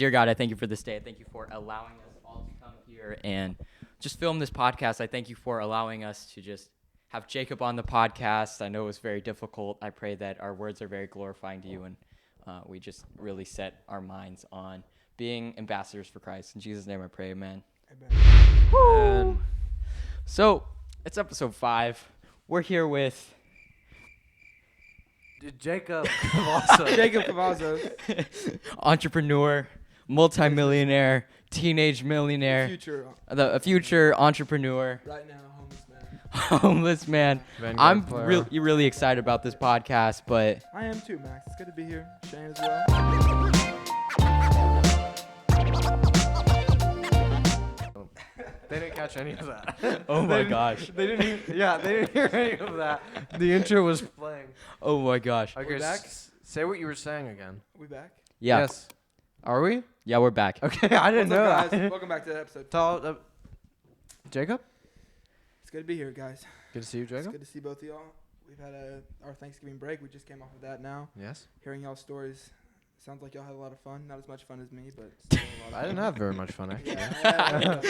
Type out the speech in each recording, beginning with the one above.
Dear God, I thank you for this day. I thank you for allowing us all to come here and just film this podcast. I thank you for allowing us to just have Jacob on the podcast. I know it was very difficult. I pray that our words are very glorifying to you, and we just really set our minds on being ambassadors for Christ. In Jesus' name I pray, amen. Amen. So, it's episode 5. We're here with Jacob Cavazos. Jacob Cavazos. entrepreneur, multimillionaire, teenage millionaire, Future. a future entrepreneur, Right now, homeless man. homeless man. I'm really excited about this podcast, but I am too, Max. It's good to be here. Shane as well. They didn't catch any of that. oh my gosh. They didn't hear any of that. The intro was playing. Oh my gosh. Okay, We're back? say what you were saying again. We back? Yeah. Yes. Are we? Yeah, we're back. Okay, I didn't What's know. up, that. guys? Welcome back to the episode. Jacob? It's good to be here, guys. Good to see you, It's Jacob. good to see both of y'all. We've had our Thanksgiving break. We just came off of that now. Yes. Hearing y'all's stories. Sounds like y'all had a lot of fun. Not as much fun as me, but still a lot of fun. I didn't have very much fun, actually. Yeah,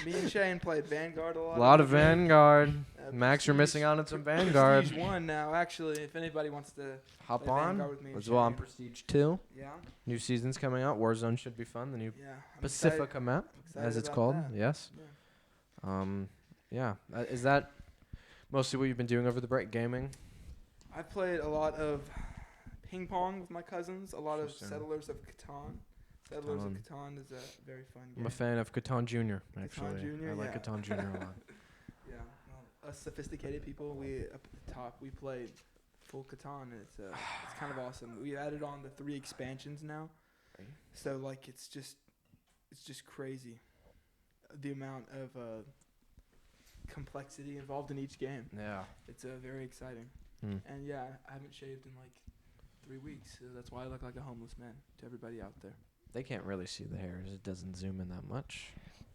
me and Shane played Vanguard a lot. A lot of Vanguard. Uh, Max, you're Prestige- missing out on some Vanguard. Prestige 1 now, actually. If anybody wants to Hop play on. Vanguard with me and As well on Shane. Prestige 2. Yeah. New season's coming out. Warzone should be fun. The new Yeah. I'm Pacifica map, excited as it's about called. that. Yes. Yeah. Yeah. Is that mostly what you've been doing over the break? Gaming? I've played a lot of ping pong with my cousins, a lot of Interesting. Settlers of Catan. Settlers of Catan. Catan is a very fun game. I'm a fan of Catan Jr. Actually, Jr., I like yeah. Catan Jr. a lot. Yeah, well, us sophisticated people, we up at the top, we played full Catan, and it's kind of awesome. We added on the 3 expansions now, Right. so like it's just crazy, the amount of complexity involved in each game. Yeah. It's very exciting. Hmm. And yeah, I haven't shaved in like 3 weeks, so that's why I look like a homeless man to everybody out there. They can't really see the hairs. It doesn't zoom in that much.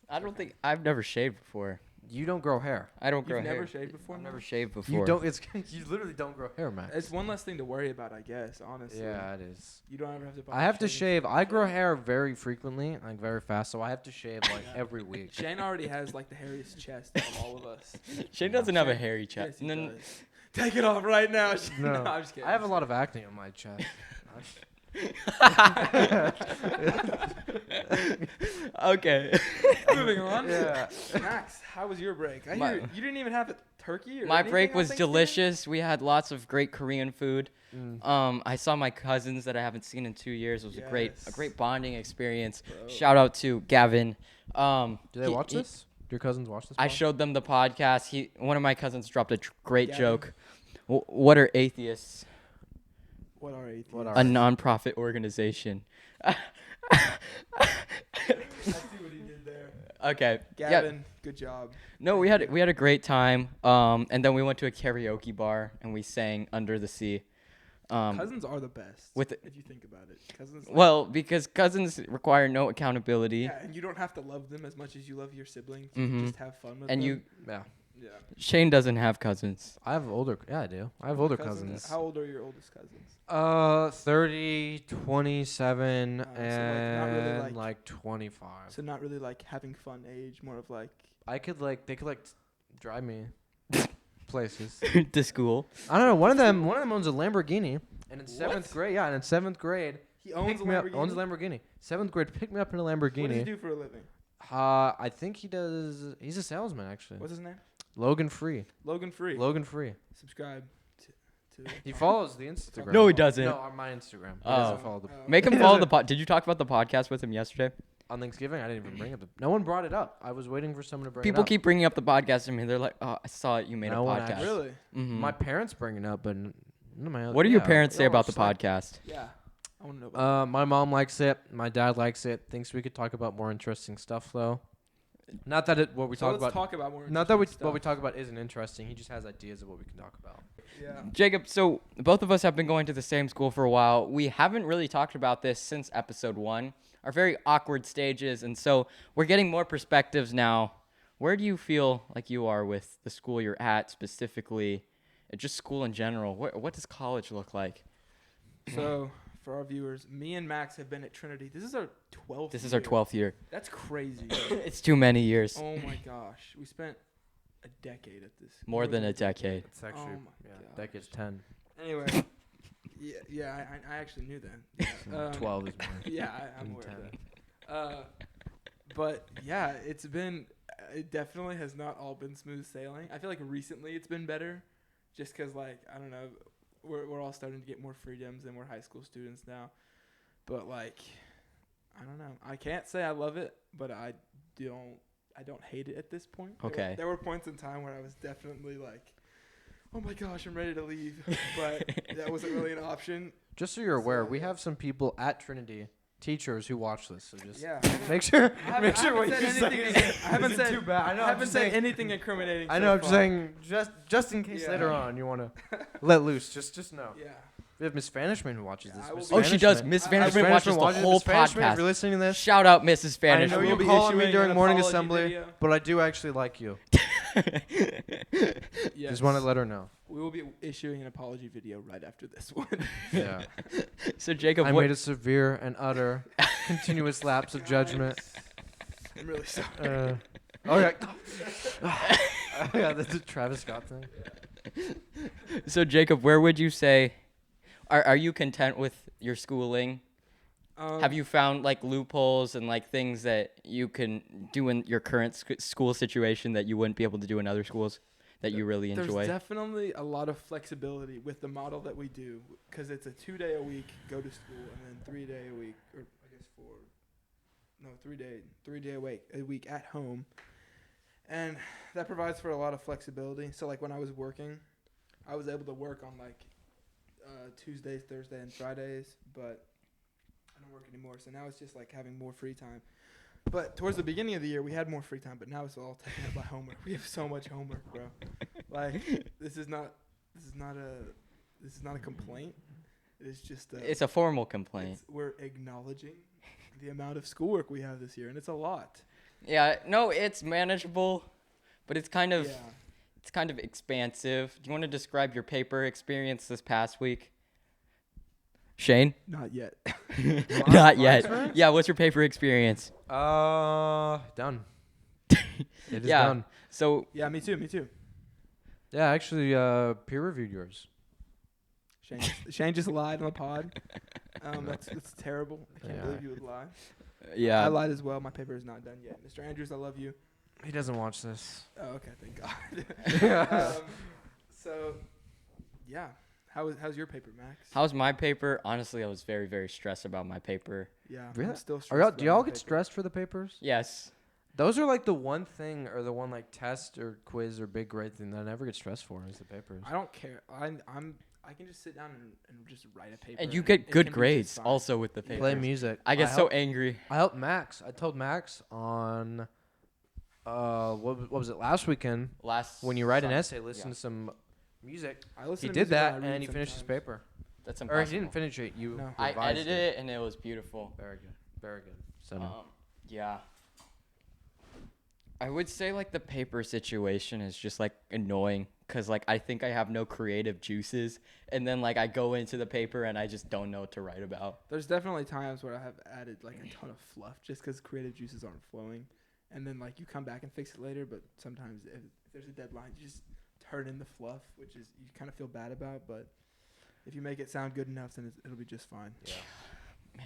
I don't think I've never shaved before. You don't grow hair. I don't grow You've hair. never shaved before? I've Max? never shaved before. You don't. It's you literally don't grow hair, Max. It's one less thing to worry about, I guess, honestly. Yeah, it is. You don't ever have to buy I have to shaving shave. I grow hair very frequently, like very fast, so I have to shave like Yeah. every week. Shane already has like the hairiest chest of all of us. Shane doesn't have a Shane- hairy Yes, chest. he No, does. Take it off right now. Shane. No. I'm just kidding. I have a lot of acne on my chest. okay. Moving on. Yeah. Max, how was your break? I My- hear you didn't even have a turkey or My anything break on was Thanksgiving? delicious. We had lots of great Korean food. Mm. I saw my cousins that I haven't seen in 2 years. It was a great Yes. bonding experience. Bro. Shout out to Gavin. Do they E watch this? Do your cousins watch this? I pod? showed them the podcast. One of my cousins dropped a great Gavin. joke. What are atheists? What are atheists? What are- A nonprofit organization. I see what he did there. Okay. Yeah. Gavin, good job. No, we had a great time. And then we went to a karaoke bar and we sang Under the Sea. Cousins are the best. with if you think about it, cousins. Well, because cousins require no accountability. yeah, and you don't have to love them as much as you love your siblings. Mhm. You just have fun with And them. you Yeah. Yeah. Shane doesn't have cousins. I have older. Yeah, I do. I have older cousins. How old are your oldest cousins? 30, 27, Oh, so, like, not and really, like 25. So not really like having fun age, more of like. They could drive me places. to school. I don't know. One of them owns a Lamborghini, and in seventh grade, He owns picked a me up. Lamborghini. Owns a Lamborghini. 7th grade, picked me up in a What does he Lamborghini. do for a living? I think he does. He's a salesman actually. What's his name? Logan Free. Logan Free. Logan Free. Subscribe to He follows the Instagram. No, he doesn't. No, on my Instagram. He Oh. doesn't follow the. Make him He follow the doesn't- pod. Did you talk about the podcast with him yesterday? On Thanksgiving, I didn't even bring it up. No one brought it up. I was waiting for someone to bring People it up. keep bringing up the podcast to me. They're like, "Oh, I saw it. You made No a one podcast." actually- Really? Mhm. My parents bring it up, but none of my other. What do your yeah, parents say they're all about the just like, podcast? Yeah. I want to know about My mom likes it. My dad likes it. Thinks we could talk about more interesting stuff though. Not that what we so talk let's about. talk about more. Not that interesting what we stuff. talk about isn't interesting. He just has ideas of what we can talk about. Yeah. Jacob, so both of us have been going to the same school for a while. We haven't really talked about this since episode 1, our very awkward stages, and so we're getting more perspectives now. Where do you feel like you are with the school you're at specifically, just school in general? What does college look like? So for our viewers, me and Max have been at Trinity. This is our 12th. This is our 12th year. That's crazy. It's too many years. Oh my gosh, we spent a decade at this. More than a decade. It's actually Oh my gosh. decade's 10. Anyway, yeah, I actually knew that. Yeah, 12 is more. Yeah, I'm than aware 10. of that. But yeah, it definitely has not all been smooth sailing. I feel like recently it's been better, just because like I don't know, we're all starting to get more freedoms and we're high school students now. But like, I don't know. I can't say I love it, but I don't hate it at this point. Okay. There were points in time where I was definitely like, oh my gosh, I'm ready to leave, but that wasn't really an option. Just so you're aware, So, we yeah. have some people at Trinity, teachers who watch this. So just Yeah. make sure I make sure what haven't you said say anything- I haven't isn't said too bad. I know. I I'm haven't just said saying. anything incriminating. I so know. I'm far. saying just in case Yeah. later on you want to let loose. Just know. Yeah. We have Miss Vanishman who watches Yeah, this. I will Miss be- Oh, she does. Vanishman. Miss I- Vanishman Miss watches the whole Miss Vanishman, if podcast. you're listening to this, Shout out, Mrs. I Vanishman. know We'll you'll be call on me issuing during an morning apology assembly, video. but I do actually like you. Yes. Just want to let her know. We will be issuing an apology video right after this one. Yeah. So Jacob, I what, made a severe and utter continuous lapse of judgment. I'm really sorry. Oh yeah. Yeah, that's a Travis Scott thing. so Jacob, where would you say, are you content with your schooling? Have you found like loopholes and like things that you can do in your current school situation that you wouldn't be able to do in other schools that you really enjoy? There's definitely a lot of flexibility with the model that we do because it's a 2-day a week go to school and then 3-day a week, or I guess 3-day a week at home. And that provides for a lot of flexibility. So like when I was working, I was able to work on like Tuesdays, Thursdays, and Fridays, but I don't work anymore. So now it's just like having more free time. But towards the beginning of the year, we had more free time, but now it's all taken up by homework. We have so much homework, bro. Like this is not a complaint. It's just It's a formal complaint. we're acknowledging the amount of schoolwork we have this year, and it's a lot. Yeah, no, it's manageable, but it's kind of Yeah. it's kind of expansive. Do you want to describe your paper experience this past week? Shane? Not yet. Not my yet. experience? Yeah, what's your paper experience? Done. It is Yeah. done. So, Yeah, me too. Yeah, actually, peer reviewed yours. Shane just lied on the pod. That's terrible. I can't Yeah. believe you would lie. I yeah. lied as well. My paper is not done yet. Mr. Andrews, I love you. He doesn't watch this. Oh, okay, thank God. So, yeah. How's your paper, Max? How's my paper? Honestly, I was very, very stressed about my paper. Yeah, Really? I'm still stressed. Are y'all, about do y'all my get paper. stressed for the papers? Yes. Those are like the one thing or the one like test or quiz or big grade thing that I never get stressed for is the papers. I don't care. I can just sit down and just write a paper. And you it get can good be just grades fine. also with the paper. Play music. I get so helped- angry. I helped Max. I told Max on what was it last weekend when you write an essay, listen to some music. I listen He to did music that when I read and he finished his sometimes. paper. That's Or impossible. he didn't finish it. You No. I revised edited it and it was beautiful. Very good. Very good. So Yeah. I would say like the paper situation is just like annoying because like I think I have no creative juices and then like I go into the paper and I just don't know what to write about. There's definitely times where I have added like a ton of fluff just because creative juices aren't flowing, and then like you come back and fix it later. But sometimes if there's a deadline, you just turn in the fluff, which is you kind of feel bad about. But if you make it sound good enough, then it'll be just fine. yeah.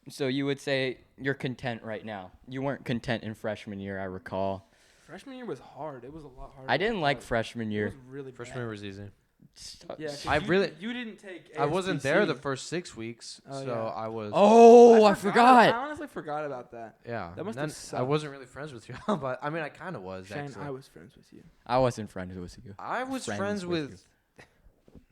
So you would say you're content right now. You weren't content in freshman year, I recall. Freshman year was hard. It was a lot harder. I than didn't like thought. freshman It year. was really Freshman bad. year was easy. Yeah, 'cause I really- you didn't take. I wasn't there the ASPC. first 6 weeks, Oh, so yeah. I was. Oh, I I forgot. honestly forgot about that. Yeah. That must then have I sucked. wasn't really friends with you, but I mean, I kind of was. Shane, actually. I was friends with you. I wasn't friends with you. I was friends friends with with.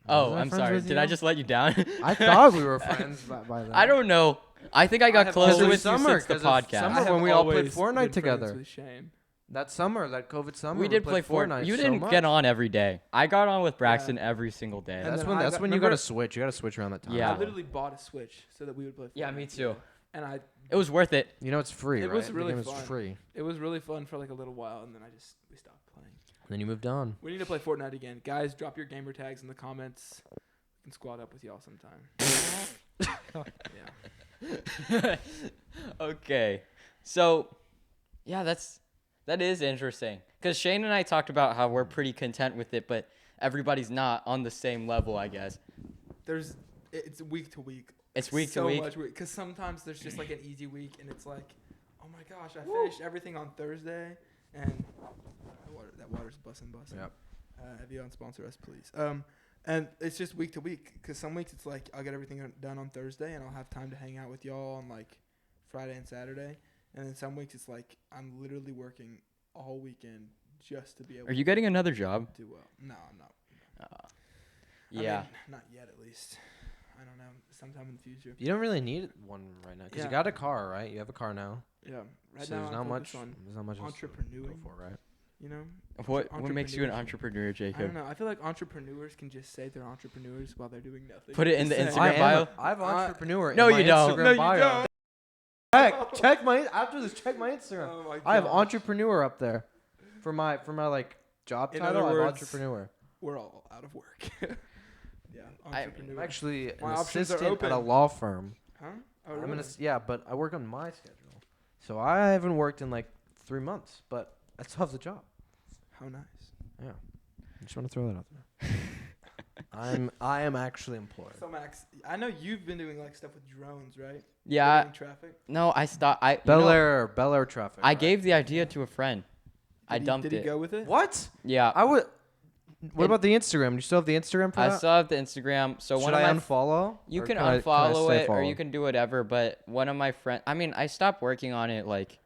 Oh, Was I I'm friends sorry. with Did I you? just let you down? I thought we were friends by then. I don't know. I think I got have closer always- with you summer, since the 'cause of podcast. summer. I have when we all played always Fortnite been friends together. with Shane. That summer, that COVID summer, We did play played Fortnite. You so didn't much. get on every day. I got on with Braxton every single day. And That's then when I that's got- when you remember- got to switch. You got to switch around that time. Yeah. I literally bought a Switch so that we would play. Yeah, Fortnite me too. together. And It was worth it. You know it's free, It right? was really the game fun. is free. it was really fun for like a little while, and then we stopped playing. And then you moved on. We need to play Fortnite again, guys. Drop your gamer tags in the comments. We can squad up with y'all sometime. Yeah. Okay. So, yeah, that is interesting. Because Shane and I talked about how we're pretty content with it, but everybody's not on the same level, I guess. It's week to week. It's week to week. So much week. Because sometimes there's just like an easy week, and it's like, oh my gosh, I finished everything on Thursday, and that water's busting. Yep. Evian, sponsor us, please. And it's just week to week. Because some weeks it's like I'll get everything done on Thursday, and I'll have time to hang out with y'all on like Friday and Saturday. And then some weeks it's like I'm literally working all weekend just to be able. Are you getting another job? To do well? No, I'm not. Yeah. I mean, not yet, at least. I don't know. Sometime in the future. You don't really need one right now because you got a car, right? You have a car now. Yeah. Right so now, there's not much entrepreneuring. Go for, right? You know. What makes you an entrepreneur, Jacob? I don't know. I feel like entrepreneurs can just say they're entrepreneurs while they're doing nothing. Put it in the Instagram bio. I have entrepreneur. No, in my you don't. Instagram bio. You don't. Check my Instagram. Oh my I have gosh. entrepreneur up there for my like job In title. I other have words, entrepreneur. We're all out of work. Yeah. Entrepreneur. I'm actually an My options are assistant at a open. law firm. Huh? Oh, really? But I work on my schedule, so I haven't worked in like 3 months, but I still have the job. How nice. Yeah, I just want to throw that out there. I am actually employed. So Max, I know you've been doing like stuff with drones, right? Yeah. Doing traffic. No, I stopped. Bel Air traffic. I gave the idea to a friend. Did he go with it? What? Yeah. I would. What about the Instagram? Do you still have the Instagram for that? I still have the Instagram. So Should I unfollow? You Or can I unfollow stay it, or followed? you can do whatever. But one of my friends, I stopped working on it like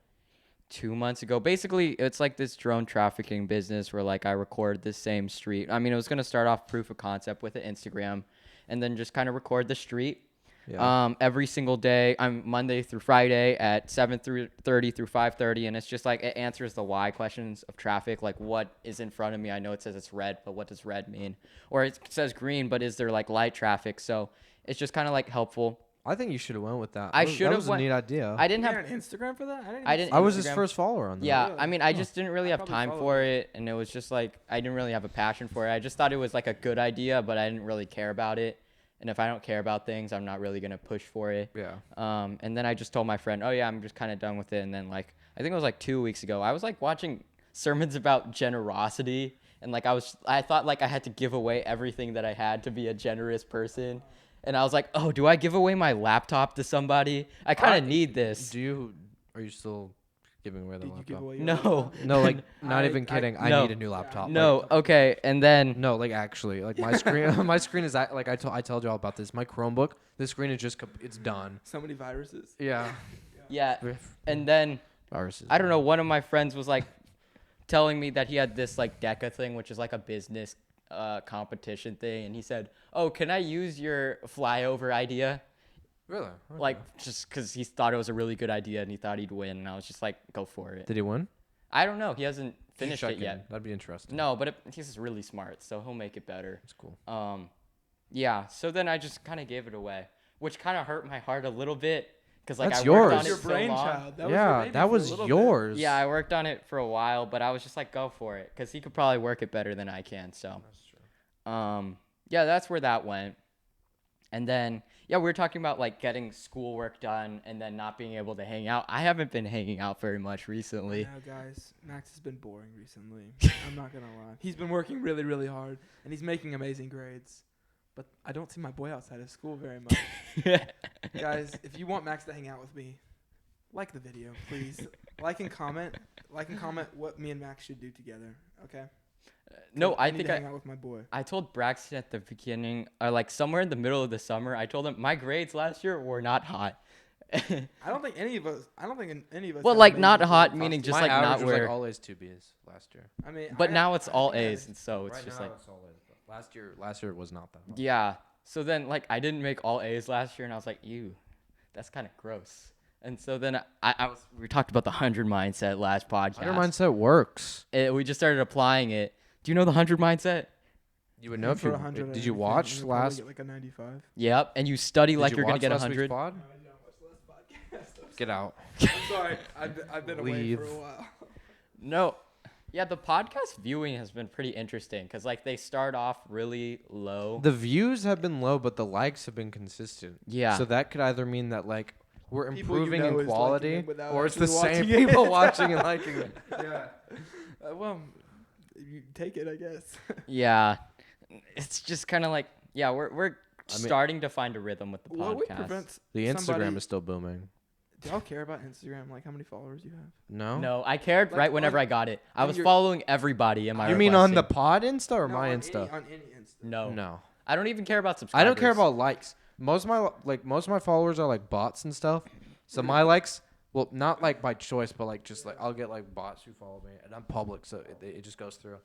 2 months ago. Basically, it's like this drone trafficking business where like I record the same street. It was gonna start off proof of concept with an Instagram, and then just kind of record the street. Yeah. Every single day. I'm Monday through Friday at 7:30 through 5:30, and it's just like it answers the why questions of traffic, like what is in front of me. I know it says it's red, but what does red mean? Or it says green, but is there like light traffic? So it's just kind of like helpful. I think you should have went with that. I That should have was a neat idea. I didn't You have. had an Instagram for that? I didn't. I was his Instagram. first follower on that. Yeah, Really? I just didn't really I have probably time followed for it, and it was just like I didn't really have a passion for it. I just thought it was like a good idea, but I didn't really care about it. And if I don't care about things, I'm not really gonna push for it. Yeah. And then I just told my friend, oh yeah, I'm just kind of done with it. And then like I think it was like 2 weeks ago, I was like watching sermons about generosity, and like I thought like I had to give away everything that I had to be a generous person. And I was like, oh, do I give away my laptop to somebody? I kind of need this. Are you still giving away the Did you give laptop? away your No. laptop? No, like not I- even kidding. I No. need a new laptop. No, okay. And then No, like actually, like my screen, my screen is like I told you all about this. My Chromebook, the screen is just it's done. So many viruses. Yeah. yeah, and then Viruses. I don't know. One of my friends was like telling me that he had this like DECA thing, which is like a business competition thing, and he said, "Oh, can I use your flyover idea?" Really? Okay. Like just because he thought it was a really good idea and he thought he'd win, and I was just like, "Go for it." Did he win? I don't know. He hasn't finished Check it in. yet. That'd be interesting. No, but he's really smart, so he'll make it better. It's cool. Yeah. So then I just kind of gave it away, which kind of hurt my heart a little bit because like That's I worked yours. on it Your so long. brainchild. That was your Yeah, baby that for a was little bit. yours. Yeah, I worked on it for a while, but I was just like, go for it, because he could probably work it better than I can. So, That's true. yeah, that's where that went. And then, yeah, we were talking about like getting schoolwork done and then not being able to hang out. I haven't been hanging out very much recently. Now, guys, Max has been boring recently. I'm not gonna lie. He's been working really, really hard, and he's making amazing grades. But I don't see my boy outside of school very much. Guys, if you want Max to hang out with me, like the video, please. Like and comment what me and Max should do together. Okay. No, I need think to hang out with my boy. I told Braxton at the beginning, or like somewhere in the middle of the summer, I told him my grades last year were not hot. I don't think any of us. Well, had like amazing not hot, grades. meaning just My like not average was where. like all A's, 2 B's last year. I mean, But I- now it's I all think I A's, had- and so it's Right just now like it's all A's. But last year it was not that. Hot. yeah. So then like I didn't make all A's last year, and I was like, ew, that's kind of gross. And so then we talked about the 100 mindset last podcast. 100 mindset works. We just started applying it. Do you know the 100 mindset? You would know if for you 100 did. You anything, watch you'll probably last? get like a 95. Yep. And you study like Did you're you gonna get watch last week's 100. pod? Get out. Sorry, I've been away Leave. for a while. No. Yeah, the podcast viewing has been pretty interesting because like they start off really low. The views have been low, but the likes have been consistent. Yeah. So that could either mean that like we're improving in is liking quality, it without or it's the actually same watching it. people watching and liking it. Yeah. Well, you take it, I guess. Yeah, it's just kind of like we're starting to find a rhythm with the What podcast. prevents The Instagram somebody- is still booming. Do y'all care about Instagram? Like how many followers you have? No. No, I cared Like, right whenever I got it. I on was your- following everybody in my. You mean on the requested. pod Insta or No, my on Insta? on any Insta. No, No. I don't even care about subscribers. I don't care about likes. Most of my followers are like bots and stuff. So my likes, well, not like by choice, but like just like I'll get like bots who follow me, and I'm public, so it just goes through.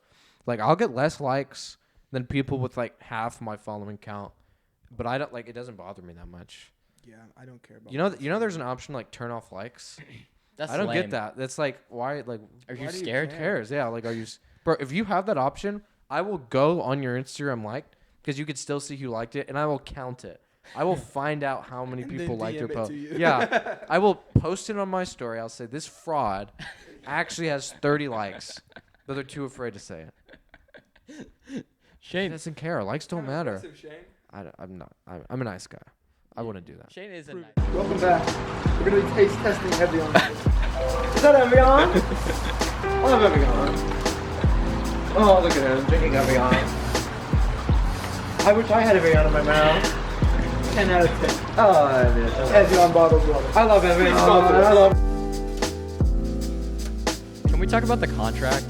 Like I'll get less likes than people with like half my following count, but I don't like it doesn't bother me that much. Yeah, I don't care about. You know, there's an option like turn off likes. That's I don't lame. get that. That's like why like Are you Why do you scared? care? cares? Yeah, like are you, bro? If you have that option, I will go on your Instagram liked because you could still see who liked it, and I will count it. I will find out how many And people then liked your DM it post. to you. Yeah, I will post it on my story. I'll say this fraud actually has 30 likes, but they're too afraid to say it. He Shane. doesn't care. Likes don't matter. Impressive, Shane. I'm not. I'm a nice guy. I wouldn't do that. Shane is a Prove nice. Welcome back. We're gonna be taste testing Evian. Is that Evian? I love Evian. Oh, look at him drinking Evian. I wish I had Evian in my mouth. 10 out of 10. Oh, Evian bottles love it. I love Evian. I love. Can we talk about the contract?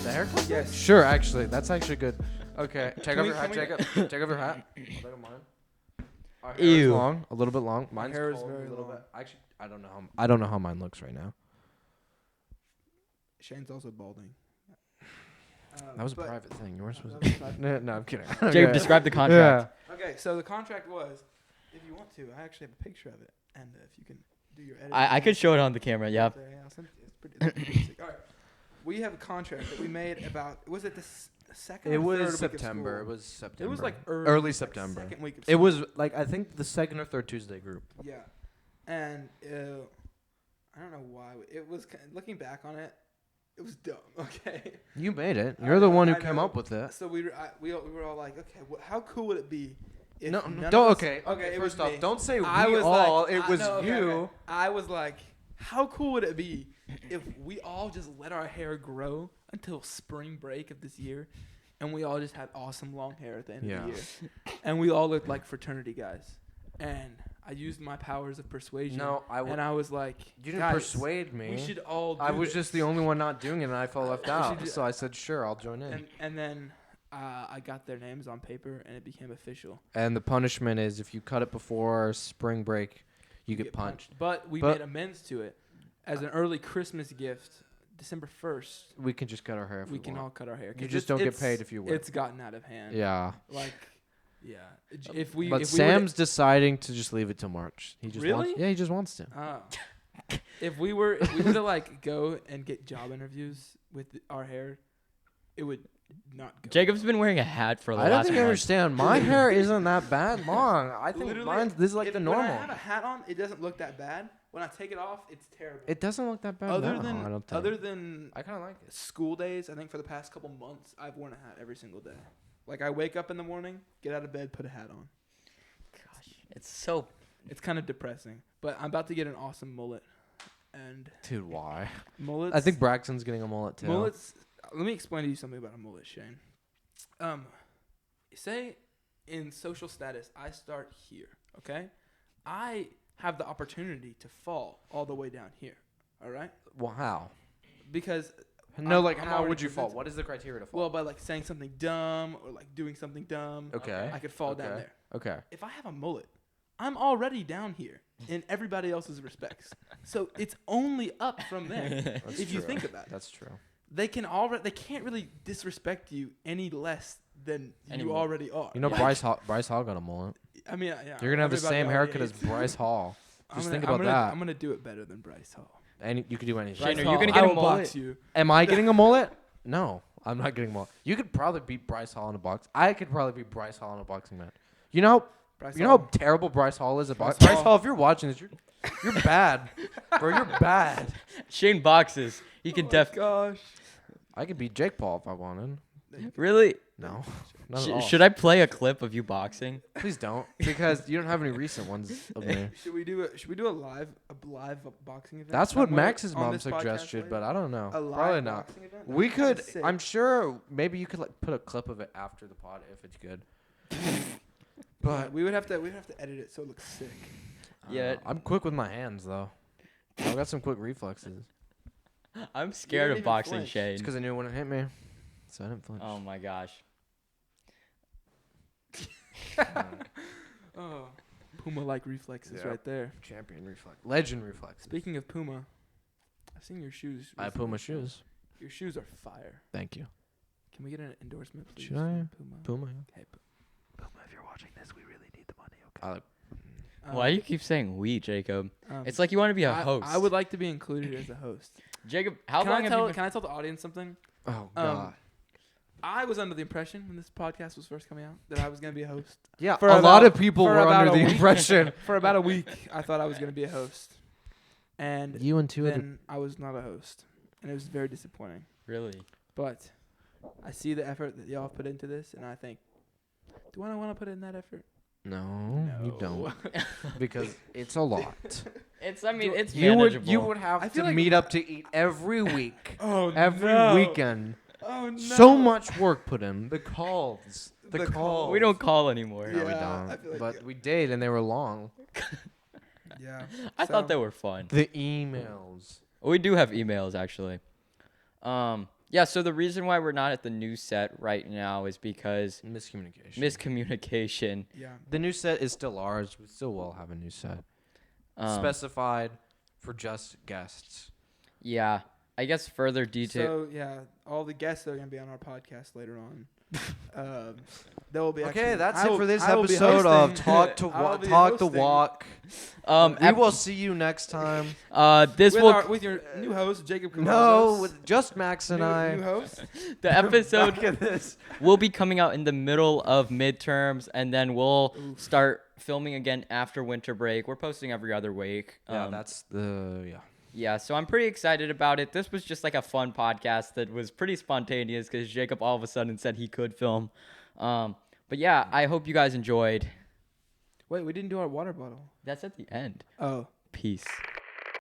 The haircut? Yes. Sure. Actually, that's actually good. Okay. Take Can off we- your hat. can we- Take off your hat. I'll take off mine. Our hair Ew. is long. A little bit long. Mine's hair is cold, very a little long. bit. Actually, I don't know how mine looks right now. Shane's also balding. That was a But- private thing. You weren't supposed That was to. private. No, I'm kidding. Jacob, describe the contract. Okay, so the contract was, if you want to, I actually have a picture of it, and if you can do your editing. I could show it on the camera. Yeah. There, yeah, I'll send it to you. It's pretty basic. All right, we have a contract that we made about. Was it the second? It or third was week of September. It school? was September. It was like early like September. second week of It school. was like I think the second or third Tuesday group. Yeah, and I don't know why it was. Looking back on it, it was dumb. Okay. You made it. You're the one who I came know. up with it. So we were all like, okay, how cool would it be? If No, none don't. of us- Okay. it was First off, me. don't say we I was all. like, It was no, okay, you. okay. I was like, how cool would it be if we all just let our hair grow until spring break of this year, and we all just had awesome long hair at the end of the year, and we all looked like fraternity guys. And I used my powers of persuasion. No, and I was like, You didn't guys, persuade me. We should all. Do I was this." just the only one not doing it, and I felt left We out. should do- So I said, "Sure, I'll join in." And then I got their names on paper, and it became official. And the punishment is if you cut it before spring break, you get punched. But we made amends to it as an early Christmas gift. December 1st, We can just cut our hair if we we can want. all cut our hair. 'cause You just don't get paid if you win. It's gotten out of hand. Yeah. Like, yeah. If we. But if Sam's deciding to just leave it till March. He just Really? wants, yeah, he just wants to. If we were to like go and get job interviews with our hair, it would not go. Jacob's been wearing a hat for the I don't last think you month. understand. My hair isn't that bad long. I think Literally, this is like if- the When normal. I have a hat on, it doesn't look that bad. When I take it off, it's terrible. It doesn't look that bad. other now, than I don't think. other than I kind of like it. school days, I think for the past couple months, I've worn a hat every single day. Like I wake up in the morning, get out of bed, put a hat on. Gosh, it's so. It's kind of depressing, but I'm about to get an awesome mullet. And Dude, why? mullets. I think Braxton's getting a mullet too. mullets. Let me explain to you something about a mullet, Shane. Say in social status, I start here. Okay, I have the opportunity to fall all the way down here. All right, Well, how? because No, I'm- like I'm how already would you fall? presented. What is the criteria to fall? Well, by like saying something dumb or like doing something dumb, okay. I could fall down Okay. there. Okay. If I have a mullet, I'm already down here in everybody else's respects. So it's only up from there. That's if you true. think about it, That's true. they can't really disrespect you any less than you Anymore. already are. You know, Like, Bryce Hall got a mullet. I mean, yeah. You're gonna have the everybody same already haircut as is. Bryce Hall. I'm Just gonna- think I'm about gonna- that. I'm gonna do it better than Bryce Hall. And you could do anything. Shane, Bryce are you Hall, gonna get I a will mullet? box you. Am I getting a mullet? No, I'm not getting a mullet. You could probably beat Bryce Hall in a box. I could probably beat Bryce Hall in a boxing match. You know, Bryce you know Hall. how terrible Bryce Hall is at Bryce boxing. Bryce Hall. Hall, if you're watching this, you're bad, bro. You're bad. Shane boxes. He can Oh my def. gosh. I could beat Jake Paul if I wanted. Really? No. Not at all. Should I play a clip of you boxing? Please don't, because you don't have any recent ones of me. Should we do a live boxing event? That's what somewhere Max's on mom this podcast suggested, later? but I don't know. A live Probably not. boxing event? We That'd be kinda could. sick. I'm sure maybe you could like put a clip of it after the pod if it's good. But we would have to edit it so it looks sick. Yeah. I'm quick with my hands though. I've got some quick reflexes. I'm scared don't of even boxing, flinch. Shane. It's because I knew when it hit me, so I didn't flinch. Oh my gosh. Oh, Puma-like reflexes Yeah. right there. Champion reflex, legend reflex. Speaking of Puma, I've seen your shoes. I have recently. Puma shoes. Your shoes are fire. Thank you. Can we get an endorsement, please? Should I? from Puma. Puma. Hey, Puma, if you're watching this, we really need the money. Okay. I like. Why do you keep saying we, Jacob? um, It's like you want to be a I- host. I would like to be included as a host. Jacob, how can long I have tell? you been? Can I tell the audience something? Oh God. I was under the impression when this podcast was first coming out that I was going to be a host. Yeah, for a about- lot of people for were about under a the week. impression. For about a week, I thought I was going to be a host, and You and two other. then I was not a host, and it was very disappointing. Really? But I see the effort that y'all put into this, and I think, do I want to put in that effort? No, you don't, because it's a lot. It's. I mean, it's You manageable. would have I to feel like- meet up to eat every week, Oh, every weekend. Oh no! So much work put in. The calls. The The calls. We don't call anymore. Yeah. No, we I don't. feel like But we did, and they were long. Yeah. I thought So- they were fun. The emails. We do have emails actually. Yeah. So the reason why we're not at the new set right now is because miscommunication. Yeah. The new set is still ours. We still will have a new set. Specified for just guests. Yeah. I guess further detail. So yeah, all the guests that are gonna be on our podcast later on. They will be. Okay, actually, that's I it will- for this I will be episode of hosting. Talk to I will be Talk the hosting Walk. We ep- will see you next time. this with, will with your new host Jacob Cavazos. No, with just Max and new I. host. the episode Back at this. will be coming out in the middle of midterms, and then we'll Oof. start filming again after winter break. We're posting every other week. Yeah, that's the Yeah, so I'm pretty excited about it. This was just like a fun podcast that was pretty spontaneous because Jacob all of a sudden said he could film. But yeah, I hope you guys enjoyed. Wait, we didn't do our water bottle. That's at the end. Oh. Peace.